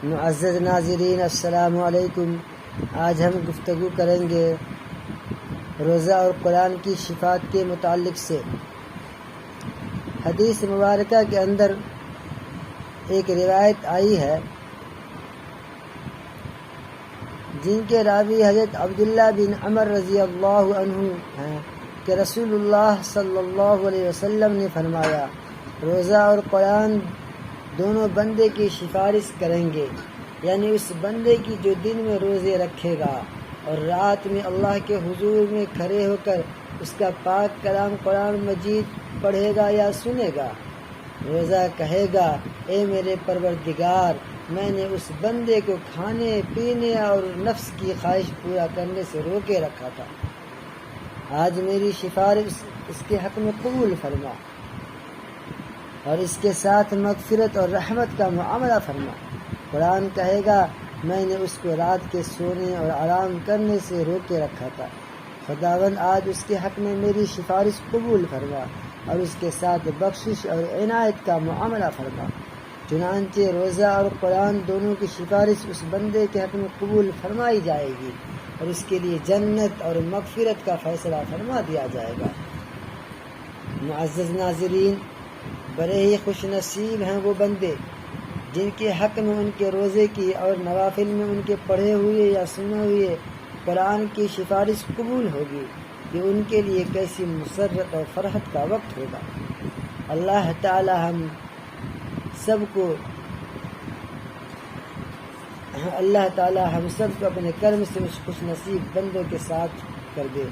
معزز ناظرین السلام علیکم۔ آج ہم گفتگو کریں گے روزہ اور قرآن کی صفات کے متعلق سے۔ حدیث مبارکہ کے اندر ایک روایت آئی ہے جن کے راوی حضرت عبداللہ بن عمر رضی اللہ عنہ ہیں کہ رسول اللہ صلی اللہ علیہ وسلم نے فرمایا، روزہ اور قرآن دونوں بندے کی سفارش کریں گے، یعنی اس بندے کی جو دن میں روزے رکھے گا اور رات میں اللہ کے حضور میں کھڑے ہو کر اس کا پاک کلام قرآن مجید پڑھے گا یا سنے گا۔ روزہ کہے گا، اے میرے پروردگار، میں نے اس بندے کو کھانے پینے اور نفس کی خواہش پورا کرنے سے روکے رکھا تھا، آج میری سفارش اس کے حق میں قبول فرما اور اس کے ساتھ مغفرت اور رحمت کا معاملہ فرما۔ قرآن کہے گا، میں نے اس کو رات کے سونے اور آرام کرنے سے روکے رکھا تھا، خداوند آج اس کے حق میں میری سفارش قبول فرما اور اس کے ساتھ بخشش اور عنایت کا معاملہ فرما۔ چنانچہ روزہ اور قرآن دونوں کی سفارش اس بندے کے حق میں قبول فرمائی جائے گی اور اس کے لیے جنت اور مغفرت کا فیصلہ فرما دیا جائے گا۔ معزز ناظرین، بڑے ہی خوش نصیب ہیں وہ بندے جن کے حق میں ان کے روزے کی اور نوافل میں ان کے پڑھے ہوئے یا سنے ہوئے قرآن کی سفارش قبول ہوگی۔ یہ ان کے لیے کیسی مسرت اور فرحت کا وقت ہوگا۔ اللہ تعالی ہم سب کو اپنے کرم سے خوش نصیب بندوں کے ساتھ کر دے۔